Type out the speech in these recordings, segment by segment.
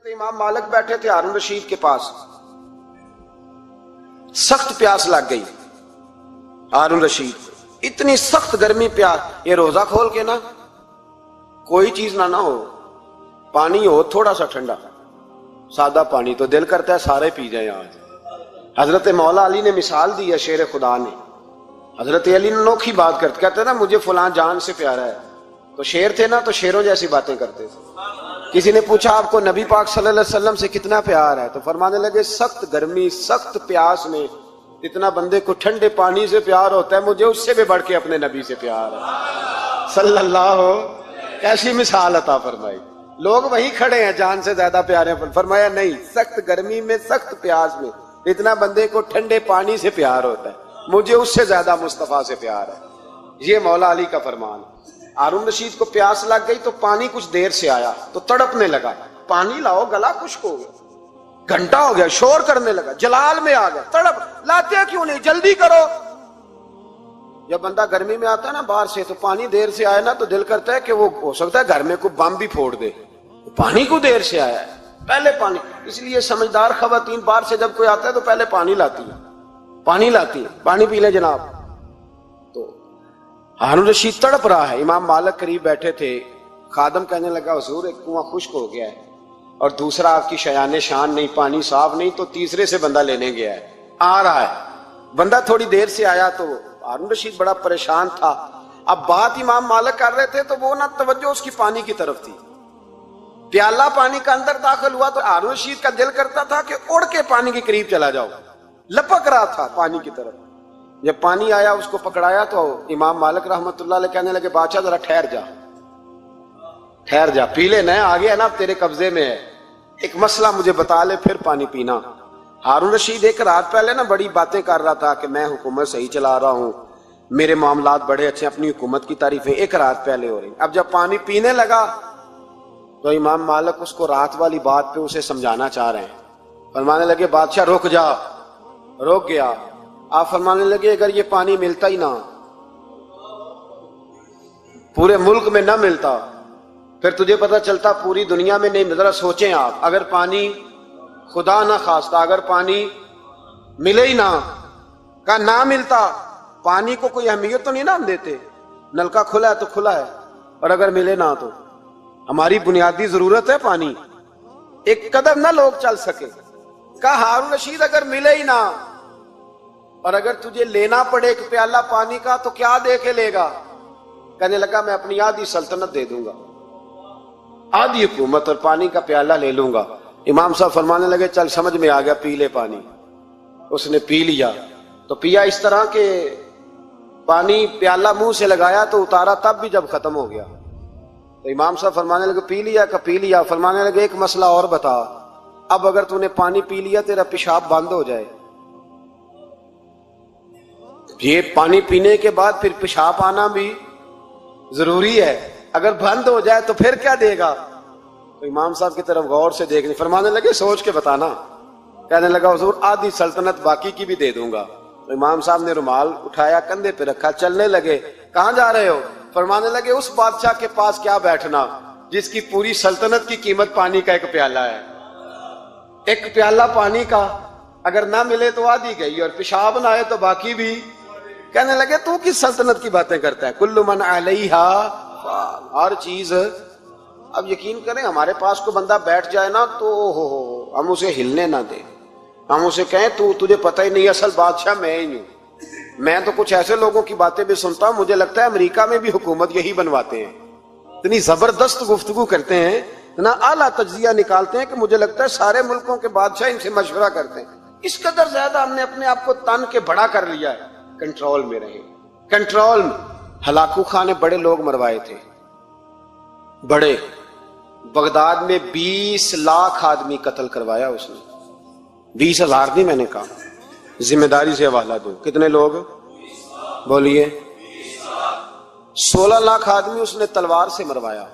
امام مالک بیٹھے تھے ہارون رشید کے پاس، سخت پیاس لگ گئی ہارون رشید کو، اتنی سخت گرمی پیاس، یہ روزہ کھول کے نا کوئی چیز نہ ہو، پانی ہو تھوڑا سا ٹھنڈا سادہ پانی تو دل کرتا ہے سارے پی جائیں آج۔ حضرت مولا علی نے مثال دی ہے، شیر خدا نے، حضرت علی نے انوکھی بات کرتے کہتے نا مجھے فلاں جان سے پیارا ہے، تو شیر تھے نا تو شیروں جیسی باتیں کرتے تھے۔ کسی نے پوچھا آپ کو نبی پاک صلی اللہ علیہ وسلم سے کتنا پیار ہے، تو فرمانے لگے سخت گرمی سخت پیاس میں جتنا بندے کو ٹھنڈے پانی سے پیار ہوتا ہے مجھے اس سے بھی بڑھ کے اپنے نبی سے پیار ہے صلی اللہ۔ کیسی مثال عطا فرمائی، لوگ وہیں کھڑے ہیں جان سے زیادہ پیارے، فرمایا نہیں، سخت گرمی میں سخت پیاس میں اتنا بندے کو ٹھنڈے پانی سے پیار ہوتا ہے مجھے اس سے زیادہ مصطفیٰ سے پیار ہے۔ یہ مولا علی کا فرمان۔ ہارون رشید کو پیاس لگ گئی تو پانی کچھ دیر سے آیا تو تڑپنے لگا، پانی لاؤ گلا خشک ہو گیا، گھنٹہ ہو گیا، شور کرنے لگا، جلال میں آ گیا، تڑپ لاتے کیوں نہیں، جلدی کرو۔ جب بندہ گرمی میں آتا ہے نا باہر سے تو پانی دیر سے آئے نا تو دل کرتا ہے کہ وہ ہو سکتا ہے گھر میں کوئی بم بھی پھوڑ دے، پانی کو دیر سے آیا ہے پہلے پانی۔ اس لیے سمجھدار خواتین باہر سے جب کوئی آتا ہے تو پہلے پانی لاتی ہے، پانی پی لیں جناب۔ تو ہارون رشید تڑپ رہا ہے، امام مالک قریب بیٹھے تھے، خادم کہنے لگا حضور ایک کنواں خشک ہو گیا ہے اور دوسرا آپ کی شایان شان نہیں، پانی صاف نہیں، تو تیسرے سے بندہ لینے گیا ہے، آ رہا ہے۔ بندہ تھوڑی دیر سے آیا تو ہارون رشید بڑا پریشان تھا۔ اب بات امام مالک کر رہے تھے تو وہ نہ توجہ اس کی پانی کی طرف تھی، پیالہ پانی کا اندر داخل ہوا تو ہارون رشید کا دل کرتا تھا کہ اڑ کے پانی کے قریب چلا جاؤ، لپک رہا تھا پانی کی طرف۔ جب پانی آیا اس کو پکڑایا تو امام مالک رحمت اللہ علیہ کہنے لگے بادشاہ ذرا ٹھہر جا پی لے، نیا آ گیا نا اب تیرے قبضے میں ہے، ایک مسئلہ مجھے بتا لے پھر پانی پینا۔ ہارون رشید ایک رات پہلے نا بڑی باتیں کر رہا تھا کہ میں حکومت صحیح چلا رہا ہوں، میرے معاملات بڑے اچھے، اپنی حکومت کی تعریفیں ایک رات پہلے ہو رہی۔ اب جب پانی پینے لگا تو امام مالک اس کو رات والی بات پہ اسے سمجھانا چاہ رہے ہیں، فرمانے لگے بادشاہ رک جا، رک گیا۔ آپ فرمانے لگے اگر یہ پانی ملتا ہی نہ، پورے ملک میں نہ ملتا، پھر تجھے پتہ چلتا پوری دنیا میں نہیں، ذرا سوچیں آپ، اگر پانی خدا نہ خواستہ اگر پانی ملے ہی نہ، کا نہ ملتا، پانی کو کوئی اہمیت تو نہیں نا ہم دیتے، نلکا کھلا ہے تو کھلا ہے، اور اگر ملے نہ تو ہماری بنیادی ضرورت ہے پانی، ایک قدم نہ لوگ چل سکے۔ کہا ہارون رشید اگر ملے ہی نہ اور اگر تجھے لینا پڑے ایک پیالہ پانی کا تو کیا دے کے لے گا؟ کہنے لگا میں اپنی آدھی سلطنت دے دوں گا، آدھی حکومت اور پانی کا پیالہ لے لوں گا۔ امام صاحب فرمانے لگے چل سمجھ میں آ گیا، پی لے پانی۔ اس نے پی لیا تو پیا اس طرح کہ پانی پیالہ منہ سے لگایا تو اتارا تب بھی جب ختم ہو گیا تو امام صاحب فرمانے لگے پی لیا کہ پی لیا؟ فرمانے لگے ایک مسئلہ اور بتا، اب اگر تو نے پانی پی لیا تیرا پیشاب بند ہو جائے، یہ پانی پینے کے بعد پھر پیشاب آنا بھی ضروری ہے، اگر بند ہو جائے تو پھر کیا دے گا؟ تو امام صاحب کی طرف غور سے دیکھنے، فرمانے لگے سوچ کے بتانا۔ کہنے لگا حضور آدھی سلطنت باقی کی بھی دے دوں گا۔ تو امام صاحب نے رومال اٹھایا کندھے پہ رکھا، چلنے لگے۔ کہاں جا رہے ہو؟ فرمانے لگے اس بادشاہ کے پاس کیا بیٹھنا جس کی پوری سلطنت کی قیمت پانی کا ایک پیالہ ہے، ایک پیالہ پانی کا اگر نہ ملے تو آدھی گئی اور پیشاب نہ آئے تو باقی بھی۔ کہنے لگے تو کس سلطنت کی باتیں کرتا ہے، کل من علیہا فان، ہر چیز۔ اب یقین کریں ہمارے پاس کو بندہ بیٹھ جائے نا تو ہم اسے ہلنے نہ دیں، ہم اسے کہیں تو تجھے پتہ ہی نہیں اصل بادشاہ میں ہی ہوں۔ میں تو کچھ ایسے لوگوں کی باتیں بھی سنتا ہوں، مجھے لگتا ہے امریکہ میں بھی حکومت یہی بنواتے ہیں، اتنی زبردست گفتگو کرتے ہیں، اتنا اعلیٰ تجزیہ نکالتے ہیں کہ مجھے لگتا ہے سارے ملکوں کے بادشاہ ان سے مشورہ کرتے ہیں۔ اس قدر زیادہ ہم نے اپنے آپ کو تن کے بڑا کر لیا ہے، کنٹرول میں رہے، کنٹرول میں۔ ہلاکو خان نے بڑے لوگ مروائے تھے، بڑے، بغداد میں 20 لاکھ آدمی قتل کروایا اس نے، 20,000 نہیں میں نے کہا، ذمہ داری سے حوالہ دو، کتنے لوگ بولیے؟ 16 لاکھ آدمی اس نے تلوار سے مروایا۔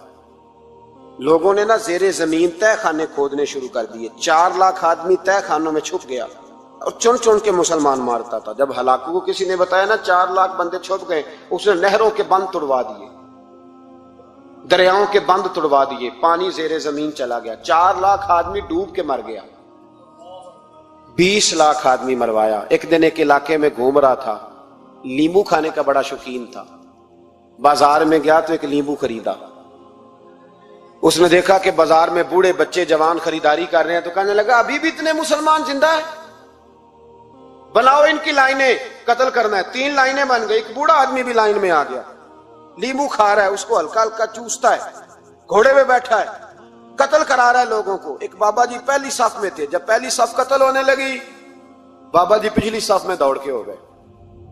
لوگوں نے نا زیر زمین تہ خانے کھودنے شروع کر دیے، 4 لاکھ آدمی تہ خانوں میں چھپ گیا اور چن چن کے مسلمان مارتا تھا۔ جب ہلاکو کو کسی نے بتایا نا 4 لاکھ بندے چھپ گئے، اس نے نہروں کے بند توڑوا دیے، دریاؤں کے بند توڑوا دیے، پانی زیر زمین چلا گیا، 4 لاکھ آدمی ڈوب کے مر گیا، 20 لاکھ آدمی مروایا۔ ایک دن ایک علاقے میں گھوم رہا تھا، لیمبو کھانے کا بڑا شوقین تھا، بازار میں گیا تو ایک لیمبو خریدا۔ اس نے دیکھا کہ بازار میں بوڑھے بچے جوان خریداری کر رہے ہیں، تو کہنے لگا ابھی بھی اتنے مسلمان زندہ ہیں، بناؤ ان کی لائنیں، قتل کرنا ہے۔ 3 لائنیں بن گئی، ایک بوڑھا آدمی بھی لائن میں آ گیا، لیمبو کھا رہا ہے، اس کو ہلکا ہلکا چوستا ہے، گھوڑے پہ بیٹھا ہے، قتل کرا رہا ہے لوگوں کو۔ ایک بابا جی پہلی صف میں تھے، جب پہلی صف قتل ہونے لگی، بابا جی پچھلی صف میں دوڑ کے ہو گئے۔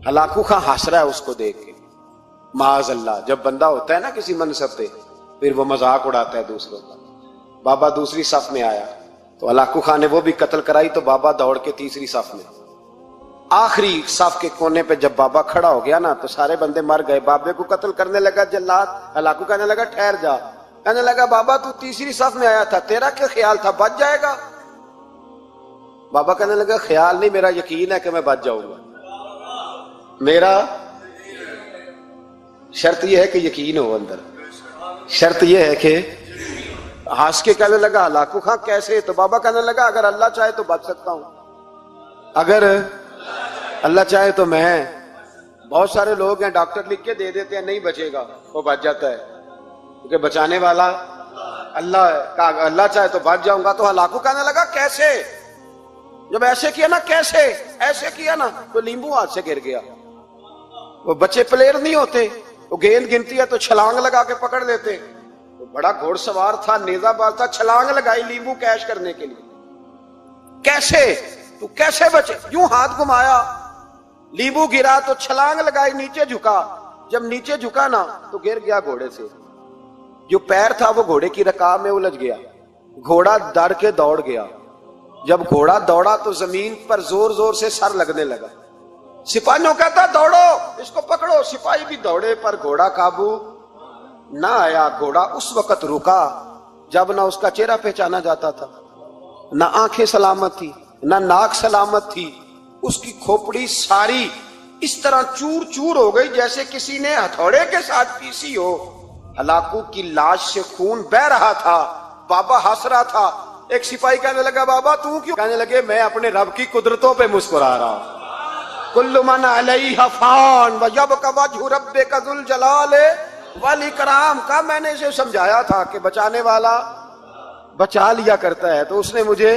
ہلاکو خان ہنس رہا ہے اس کو دیکھ کے، معاذ اللہ، جب بندہ ہوتا ہے نا کسی منصب پہ پھر وہ مذاق اڑاتا ہے دوسروں کا۔ بابا دوسری صف میں آیا تو ہلاکو خان نے وہ بھی قتل کرائی، تو بابا دوڑ کے تیسری صف میں، آخری صف کے کونے پہ جب بابا کھڑا ہو گیا نا تو سارے بندے مر گئے۔ بابے کو قتل کرنے لگا جلاد، ہلاکو کہنے لگا ٹھہر جا، کہنے لگا بابا تو تیسری صف میں آیا تھا، تیرا کیا خیال تھا بچ جائے گا؟ بابا کہنے لگا خیال نہیں، میرا یقین ہے کہ میں بچ جاؤں گا، میرا شرط یہ ہے کہ یقین ہو اندر، شرط یہ ہے کہ ہنس کے کہنے لگا ہلاکو خان کیسے؟ تو بابا کہنے لگا اگر اللہ چاہے تو بچ سکتا ہوں، اگر اللہ چاہے تو میں۔ بہت سارے لوگ ہیں ڈاکٹر لکھ کے دے دیتے ہیں نہیں بچے گا، وہ بچ جاتا ہے، کیونکہ بچانے والا اللہ ہے، اللہ چاہے تو بچ جاؤں گا۔ تو ہلاکو کہنے لگا کیسے؟ جب ایسے کیا نا، کیسے ایسے کیا نا، تو لیمبو ہاتھ سے گر گیا۔ وہ بچے پلیئر نہیں ہوتے، وہ گیند گنتی ہے تو چھلانگ لگا کے پکڑ لیتے، وہ بڑا گھوڑ سوار تھا، نیزہ باز تھا، چھلانگ لگائی لیمبو کیش کرنے کے لیے۔ کیسے تو کیسے بچے؟ یوں ہاتھ گھمایا، لیمبو گرا تو چھلانگ لگائی، نیچے جھکا، جب نیچے جھکا نا تو گر گیا گھوڑے سے، جو پیر تھا وہ گھوڑے کی رکاب میں الجھ گیا، گھوڑا ڈر کے دوڑ گیا۔ جب گھوڑا دوڑا تو زمین پر زور زور سے سر لگنے لگا، سپاہیوں کہتا دوڑو اس کو پکڑو، سپاہی بھی دوڑے پر گھوڑا قابو نہ آیا۔ گھوڑا اس وقت رکا جب نہ اس کا چہرہ پہچانا جاتا تھا، نہ آنکھیں سلامت تھی، نہ ناک سلامت تھی، اس کی کھوپڑی ساری اس طرح چور چور ہو گئی جیسے کسی نے ہتھوڑے کے ساتھ پیسی ہو۔ ہلاکو کی لاش سے خون بہ رہا تھا، بابا ہنس رہا تھا۔ ایک سپاہی کہنے لگا بابا تو کیوں؟ کہنے لگے میں اپنے رب کی قدرتوں پہ مسکرا رہا ہوں۔ کل من علیہ فان ویبقی وجہ ربک ذو الجلال والاکرام کا میں نے اسے سمجھایا تھا کہ بچانے والا بچا لیا کرتا ہے، تو اس نے مجھے